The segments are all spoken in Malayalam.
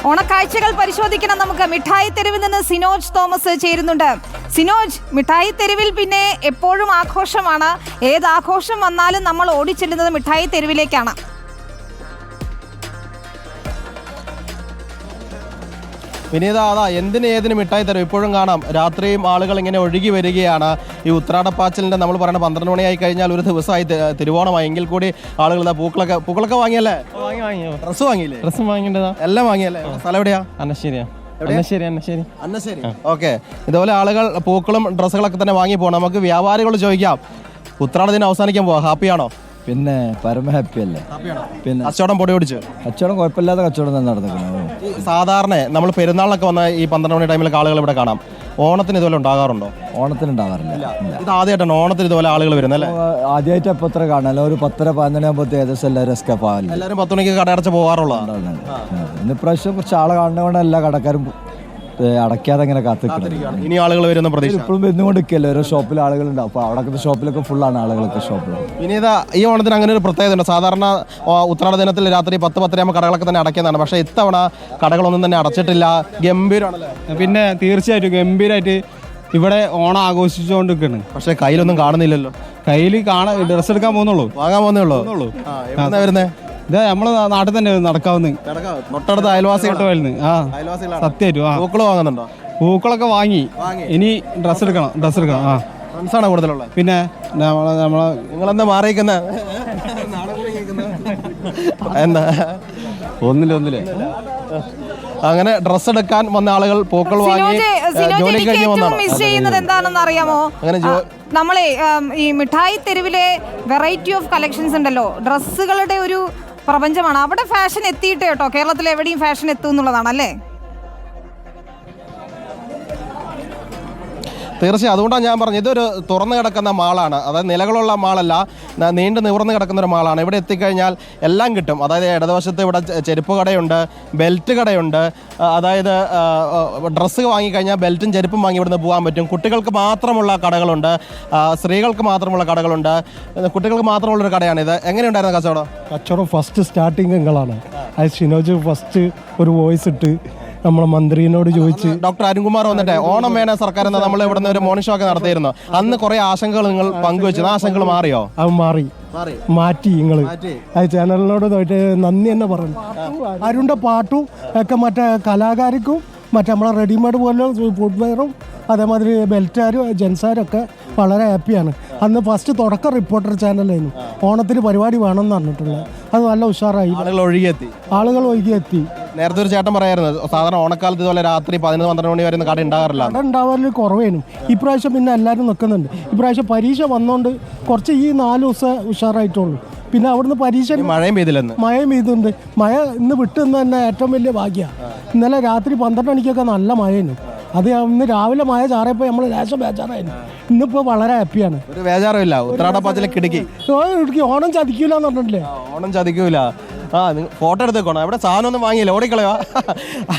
ഓണക്കാഴ്ചകൾ പരിശോധിക്കണം നമുക്ക്. മിഠായി തെരുവിൽ നിന്ന് സിനോജ് തോമസ് ചേരുന്നുണ്ട്. സിനോജ്, മിഠായി തെരുവിൽ പിന്നെ എപ്പോഴും ആഘോഷമാണ്. ഏത് ആഘോഷം വന്നാലും നമ്മൾ ഓടിച്ചെല്ലുന്നത് മിഠായി തെരുവിലേക്കാണ്. വിനീത, അതാ ഏതിന് മിഠായി തരും ഇപ്പോഴും കാണാം. രാത്രിയും ആളുകൾ ഇങ്ങനെ ഒഴുകി വരികയാണ്. ഈ ഉത്രാടപ്പാച്ചിലിൻ്റെ നമ്മൾ പറയുന്നത് 12 മണിയായി കഴിഞ്ഞാൽ ഒരു ദിവസമായി തിരുവോണമായി. എങ്കിൽ കൂടി ആളുകൾ പൂക്കളൊക്കെ വാങ്ങിയല്ലേ? ഡ്രസ്സ് വാങ്ങിയില്ലേ? ഡ്രസ്സ് വാങ്ങിണ്ടതാ, എല്ലാം വാങ്ങിയല്ലേ? സ്ഥലം എവിടെയാ? അന്നശ്ശേരി. ഓക്കെ, ഇതുപോലെ ആളുകൾ പൂക്കളും ഡ്രസ്സുകളൊക്കെ തന്നെ വാങ്ങി പോകണം. നമുക്ക് വ്യാപാരികളോട് ചോദിക്കാം, ഉത്രാട ദിനം അവസാനിക്കാൻ പോവാ, ഹാപ്പിയാണോ? പിന്നെ പരമ ഹാപ്പി അല്ലേ. പിന്നെ കച്ചവടം പൊടി പിടിച്ചു? കച്ചവടം കുഴപ്പമില്ലാത്ത കച്ചവടം തന്നെ നടന്നിരിക്കുന്നത്. സാധാരണ നമ്മൾ പെരുന്നാളിനൊക്കെ വന്ന ഈ 12 മണി ടൈമിലൊക്കെ ആളുകൾ ഇവിടെ കാണാം. ഓണത്തിന് ഇതുപോലെ ഉണ്ടാകാറുണ്ടോ? ഓണത്തിന് ഉണ്ടാകാറില്ല. ഇത് ആദ്യമായിട്ടാണ് ഓണത്തിന് ഇതുപോലെ ആളുകൾ വരുന്നത് അല്ലേ? ആദ്യമായിട്ട് എപ്പോൾ എത്ര കാണാം, ഒരു 10-11 ആകുമ്പോൾ ഏകദേശം എല്ലാവരും എസ്കേപ്പ് ആവില്ല. എല്ലാവരും 10 മണിക്ക് കടയടച്ച് പോകാറുള്ളതാണ്. ഇന്ന് പ്രാവശ്യം കുറച്ച് ആളെ കാണുന്നതുകൊണ്ട് എല്ലാ കടക്കാരും അടയ്ക്കാതെ അങ്ങനെ കാത്തിരിക്കണം. ഇനി ആളുകൾ വരുന്ന പ്രതീക്ഷ ഇപ്പോഴും വരുന്നുകൊണ്ടിരിക്കല്ലേ. ഓരോ ഷോപ്പിൽ ആളുകളുണ്ടാവും. അപ്പോൾ അവിടെ ഷോപ്പിലൊക്കെ ഫുള്ളാണ് ആളുകളൊക്കെ ഷോപ്പിൽ. ഇനി ഈ ഓണത്തിന് അങ്ങനെ ഒരു പ്രത്യേകത ഉണ്ട്. സാധാരണ ഉത്രാട ദിനത്തിൽ രാത്രി 10-10 കടകളൊക്കെ തന്നെ അടയ്ക്കുന്നതാണ്. പക്ഷേ ഇത്തവണ കടകളൊന്നും തന്നെ അടച്ചിട്ടില്ല. ഗംഭീരമാണല്ലേ? പിന്നെ തീർച്ചയായിട്ടും ഗംഭീരമായിട്ട് ഇവിടെ ഓണം ആഘോഷിച്ചുകൊണ്ടിരിക്കുകയാണ്. പക്ഷേ കയ്യിലൊന്നും കാണുന്നില്ലല്ലോ. കയ്യിൽ ഡ്രസ്സ് എടുക്കാൻ പോകുന്നുള്ളൂ, വാങ്ങാൻ പോകുന്നേ ഉള്ളൂ. വരുന്നേ ഇതാ നമ്മളെ നാട്ടിൽ തന്നെ നടക്കാവുന്ന തൊട്ടടുത്ത അയൽവാസികളുടെ സത്യമായിട്ടും. പൂക്കൾ വാങ്ങുന്നുണ്ടോ? പൂക്കളൊക്കെ വാങ്ങി. ഇനി ഡ്രസ്സ് എടുക്കണം. ആ, ഫ്രണ്ട്സാണ് കൂടുതലുള്ളത്. പിന്നെ നമ്മളെ നിങ്ങളെന്താ മാറിയിരിക്കുന്ന? എന്താ ഒന്നില്ലേ അങ്ങനെ ഡ്രസ്സ് എടുക്കാൻ വന്ന ആളുകൾ പൂക്കൾ വാങ്ങി ജോലി കഴിഞ്ഞ് വന്നതാണ്. മിസ് ചെയ്യുന്നത് എന്താണെന്ന് അറിയാമോ? നമ്മളെ ഈ മിഠായി തെരുവിലെ വെറൈറ്റി ഓഫ് കളക്ഷൻസ് ഉണ്ടല്ലോ, ഡ്രസ്സുകളുടെ ഒരു പ്രപഞ്ചമാണ്. അവിടെ ഫാഷൻ എത്തിയിട്ട് കേട്ടോ, കേരളത്തിൽ എവിടെയും ഫാഷൻ എത്തും എന്നുള്ളതാണ് അല്ലേ? തീർച്ചയായും. അതുകൊണ്ടാണ് ഞാൻ പറഞ്ഞത് ഇതൊരു തുറന്നു കിടക്കുന്ന മാളാണ്. അതായത് നിലകളുള്ള മാളല്ല, നീണ്ടു നിവർന്ന് കിടക്കുന്ന ഒരു മാളാണ്. ഇവിടെ എത്തിക്കഴിഞ്ഞാൽ എല്ലാം കിട്ടും. അതായത് ഇടതുവശത്ത് ഇവിടെ ചെരുപ്പ് കടയുണ്ട്, ബെൽറ്റ് കടയുണ്ട്. അതായത് ഡ്രസ്സ് വാങ്ങിക്കഴിഞ്ഞാൽ ബെൽറ്റും ചെരുപ്പും വാങ്ങി ഇവിടുന്ന് പോകാൻ പറ്റും. കുട്ടികൾക്ക് മാത്രമുള്ള കടകളുണ്ട്, സ്ത്രീകൾക്ക് മാത്രമുള്ള കടകളുണ്ട്. കുട്ടികൾക്ക് മാത്രമുള്ളൊരു കടയാണിത്. എങ്ങനെയുണ്ടായിരുന്നു കച്ചവടം? ഫസ്റ്റ് സ്റ്റാർട്ടിങ് നിങ്ങളാണ്. അത് ഷിനോജ് ഫസ്റ്റ് ഒരു വോയിസ് ഇട്ട് നമ്മളെ മന്ത്രിയോട് ചോദിച്ച് ഡോക്ടർ അരുൺകുമാർ വന്നിട്ട് ഓണം വേണ സർക്കാർ എന്ന് നമ്മൾ ഇവിടുന്ന് ഒരു മോർണിംഗ് ഷോ ഒക്കെ നടത്തിയിരുന്നു. അന്ന് കുറെ ആശങ്കകൾ നിങ്ങൾ പങ്കുവെച്ചു. ആ ആശങ്കകൾ മാറിയോ? അത് മാറ്റി നിങ്ങള് അത് ചാനലിനോട് നന്ദി തന്നെ പറഞ്ഞു. അരുണിന്റെ പാട്ടും ഒക്കെ മറ്റേ കലാകാരിക്കും മറ്റേ നമ്മളെ റെഡിമെയ്ഡ് പോലെ ഫുഡ് വെയറും അതേമാതിരി ബെൽറ്റാരും ജെൻസാരൊക്കെ വളരെ ഹാപ്പിയാണ്. അന്ന് ഫസ്റ്റ് തുടക്കം റിപ്പോർട്ടർ ചാനലായിരുന്നു. ഓണത്തിന് പരിപാടി വേണമെന്ന് പറഞ്ഞിട്ടുള്ളത്. അത് നല്ല ഉഷാറായി. ആളുകൾ ഒഴുകിയെത്തി. നേരത്തെ ഒരു ചേട്ടൻ പറയായിരുന്നു, സാധാരണ ഓണക്കാലത്ത് ഇതുപോലെ രാത്രി 11-12 മണി വരെ കട ഉണ്ടാകാറില്ല. കട ഉണ്ടാവാറില്ല, കുറവേനും. ഇപ്രാവശ്യം പിന്നെ എല്ലാവരും നിൽക്കുന്നുണ്ട്. ഇപ്രാവശ്യം പരീക്ഷ വന്നുകൊണ്ട് കുറച്ച് ഈ 4 ദിവസം ഉഷാറായിട്ടുള്ളൂ. പിന്നെ അവിടുന്ന് പരീക്ഷ മഴയും പെയ്തിട്ടുണ്ട്. മഴ ഇന്ന് വിട്ടുന്ന തന്നെ ഏറ്റവും വലിയ ഭാഗ്യമാണ്. ഇന്നലെ രാത്രി 12 മണിക്കൊക്കെ നല്ല മഴയായിരുന്നു. അത് ഇന്ന് രാവിലെ മഴ ചാറിയപ്പോൾ നമ്മൾ ലേശം ബേജാറായിരുന്നു. ഇന്നിപ്പോൾ വളരെ ഹാപ്പിയാണ്. ഒരു ബേജാറുമില്ല. ഉത്രാടപ്പാച്ചിലേക്ക് ഓണം ചതിക്കൂല എന്ന് പറഞ്ഞിട്ടില്ലേ? ഓണം ചതിക്കൂല. ഫോട്ടോ എടുത്തേക്കോണം. എവിടെ സാധനം ഒന്നും വാങ്ങിയില്ല, ഓടിക്കളയോ?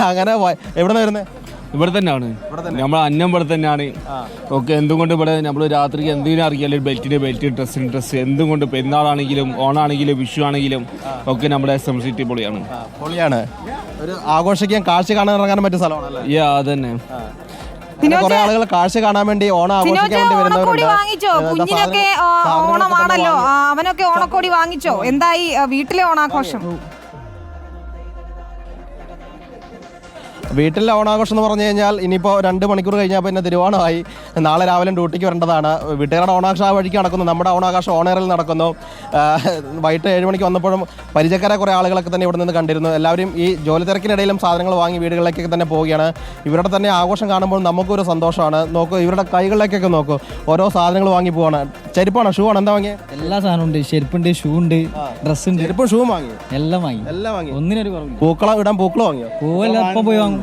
അങ്ങനെ എവിടെ നിന്ന് വരുന്നത്? ഇവിടെ തന്നെയാണ്. നമ്മൾ അന്നം ഇവിടെ തന്നെയാണ്. ഓക്കെ, എന്തുകൊണ്ട് ഇവിടെ നമ്മൾ രാത്രിക്ക് എന്തിനും അറിയാലും ബെൽറ്റ്, ഡ്രസ്സ് എന്തുകൊണ്ട് പെരുന്നാളാണെങ്കിലും ഓണാണെങ്കിലും വിഷു ആണെങ്കിലും ഒക്കെ നമ്മുടെ SMCT പൊളിയാണ്. ഒരു ആഘോഷിക്കാൻ കാഴ്ച കാണാൻ ഇറങ്ങാൻ പറ്റിയ സ്ഥലമാണ്. അതന്നെ. കുറെ ആളുകൾ കാഴ്ച കാണാൻ വേണ്ടി ഓണം ആഘോഷിക്കാൻ വേണ്ടി വരുന്നവരുണ്ട്. കുഞ്ഞിനൊക്കെ ഓണമാണല്ലോ, അവനൊക്കെ ഓണക്കോടി വാങ്ങിച്ചോ? എന്തായി വീട്ടിലെ ഓണാഘോഷം? വീട്ടിലെ ഓണാഘോഷം എന്ന് പറഞ്ഞു കഴിഞ്ഞാൽ ഇനിയിപ്പോൾ 2 മണിക്കൂർ കഴിഞ്ഞാൽ പിന്നെ തിരുവോണമായി. നാളെ രാവിലെ ഡ്യൂട്ടിക്ക് വരേണ്ടതാണ്. വീട്ടുകാരുടെ ഓണാഘോഷം ആ വഴിക്ക് നടക്കുന്നു. നമ്മുടെ ഓണാഘോഷം ഓണേറിൽ നടക്കുന്നു. വൈകിട്ട് 7 മണിക്ക് വന്നപ്പോഴും പരിചയക്കാരെ കുറേ ആളുകളൊക്കെ തന്നെ ഇവിടെ നിന്ന് കണ്ടിരുന്നു. എല്ലാവരും ഈ ജോലി തിരക്കിനിടയിലും സാധനങ്ങൾ വാങ്ങി വീടുകളിലേക്കൊക്കെ തന്നെ പോവുകയാണ്. ഇവരുടെ തന്നെ ആഘോഷം കാണുമ്പോൾ നമുക്കൊരു സന്തോഷമാണ്. നോക്കൂ, ഇവരുടെ കൈകളിലേക്കൊക്കെ നോക്കൂ, ഓരോ സാധനങ്ങൾ വാങ്ങി പോവാണ്. ചെരുപ്പാണോ, ഷൂ ആണോ, എന്താ വാങ്ങിയത്? എല്ലാ സാധനവും ഉണ്ട്. ചെരുപ്പുണ്ട്, ഷൂ ഉണ്ട്, ഡ്രസ് ഉണ്ട്. ചെരുപ്പും ഷൂ വാങ്ങി? എല്ലാം വാങ്ങി. ഒന്നിനൊരു കുറവില്ല. പൂക്കൾ വാങ്ങിയോ? പൂവെല്ലാം ഇപ്പം പോയി വാങ്ങും.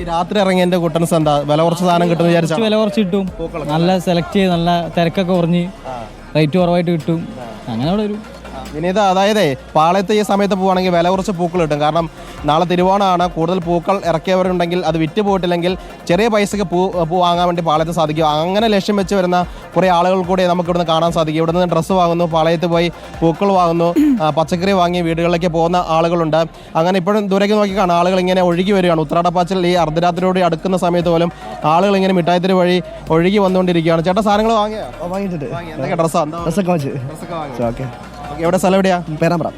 ഈ രാത്രി ഇറങ്ങി എന്റെ കുട്ടൻസ് എന്താ വില കുറച്ച് സാധനം കിട്ടും വിചാരിച്ചു? വില കുറച്ച് കിട്ടും. നല്ല സെലക്ട് ചെയ്ത് നല്ല തിരക്കൊക്കെ കുറഞ്ഞ് റേറ്റ് കുറവായിട്ട് കിട്ടും. അങ്ങനെ അവിടെ ഒരു വിനീത, അതായത് പാളയത്ത് ഈ സമയത്ത് പോവുകയാണെങ്കിൽ വില കുറച്ച് പൂക്കൾ കിട്ടും. കാരണം നാളെ തിരുവോണമാണ്. കൂടുതൽ പൂക്കൾ ഇറക്കിയവരുണ്ടെങ്കിൽ അത് വിറ്റ് പോയിട്ടില്ലെങ്കിൽ ചെറിയ പൈസയ്ക്ക് പൂ വാങ്ങാൻ വേണ്ടി പാളയത്ത് സാധിക്കും. അങ്ങനെ ലക്ഷ്യം വെച്ച് വരുന്ന കുറേ ആളുകൾ കൂടി നമുക്ക് ഇവിടുന്ന് കാണാൻ സാധിക്കും. ഇവിടെ നിന്ന് ഡ്രസ്സ് വാങ്ങുന്നു, പാളയത്ത് പോയി പൂക്കൾ വാങ്ങുന്നു, പച്ചക്കറി വാങ്ങി വീടുകളിലേക്ക് പോകുന്ന ആളുകളുണ്ട്. അങ്ങനെ ഇപ്പോഴും ദൂരേക്ക് നോക്കി കാണാം ആളുകൾ ഇങ്ങനെ ഒഴുകി വരികയാണ്. ഉത്രാടപ്പാച്ചിൽ ഈ അർദ്ധരാത്രിയോടെ അടുക്കുന്ന സമയത്ത് പോലും ആളുകൾ ഇങ്ങനെ മിഠായിത്തെരു വഴി ഒഴുകി വന്നുകൊണ്ടിരിക്കുകയാണ്. ചേട്ടാ, സാധനങ്ങൾ വാങ്ങിയോ? എന്തൊക്കെ ഡ്രസ്സാ? എവിടെ സ്ഥലം എവിടെയാ? പേരാമ്പ്ര.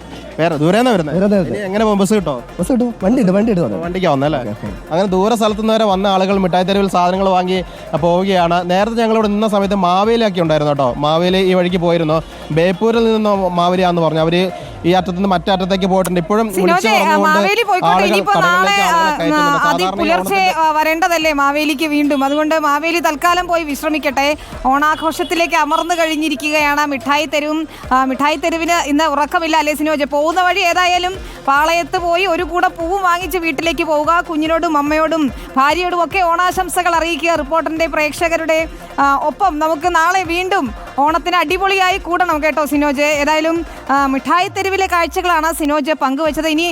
ദൂരെന്നാ വരുന്നത്? എങ്ങനെ പോകും? ബസ് കിട്ടോ? ബസ് കിട്ടും, വണ്ടിക്കാ വന്നല്ലേ? അങ്ങനെ ദൂര സ്ഥലത്തു നിന്ന് വരെ വന്ന ആളുകൾ മിഠായി തെരുവിൽ സാധനങ്ങൾ വാങ്ങി പോവുകയാണ്. നേരത്തെ ഞങ്ങളിവിടെ നിന്ന സമയത്ത് മാവേലിയൊക്കെ ഉണ്ടായിരുന്നു കേട്ടോ. മാവേലി ഈ വഴിക്ക് പോയിരുന്നു. ബേപ്പൂരിൽ നിന്ന് മാവേലിയാന്ന് പറഞ്ഞു. അവര് ഈ അറ്റത്ത് നിന്ന് മറ്റേ അറ്റത്തേക്ക് പോയിട്ടുണ്ട്. ഇപ്പോഴും പുലർച്ചെ വരേണ്ടതല്ലേ മാവേലിക്ക് വീണ്ടും. അതുകൊണ്ട് മാവേലി തൽക്കാലം പോയി വിശ്രമിക്കട്ടെ. ഓണാഘോഷത്തിലേക്ക് അമർന്നു കഴിഞ്ഞിരിക്കുകയാണ് മിഠായി തെരുവും. മിഠായി തെരുവിന് ഇന്ന് ഉറക്കമില്ല അല്ലേ സിനോജ്? പോകുന്ന വഴി ഏതായാലും പാളയത്ത് പോയി ഒരു കൂടെ പൂവും വാങ്ങിച്ച് വീട്ടിലേക്ക് പോവുക. കുഞ്ഞിനോടും അമ്മയോടും ഭാര്യയോടും ഒക്കെ ഓണാശംസകൾ അറിയിക്കുക. റിപ്പോർട്ടറിന്റെ പ്രേക്ഷകരുടെ ഒപ്പം നമുക്ക് നാളെ വീണ്ടും ഓണത്തിന് അടിപൊളിയായി കൂടണം കേട്ടോ സിനോജ്. ഏതായാലും മിഠായി തെരുവിലെ കാഴ്ചകളാണ് സിനോജ് പങ്കുവച്ചത്. ഇനി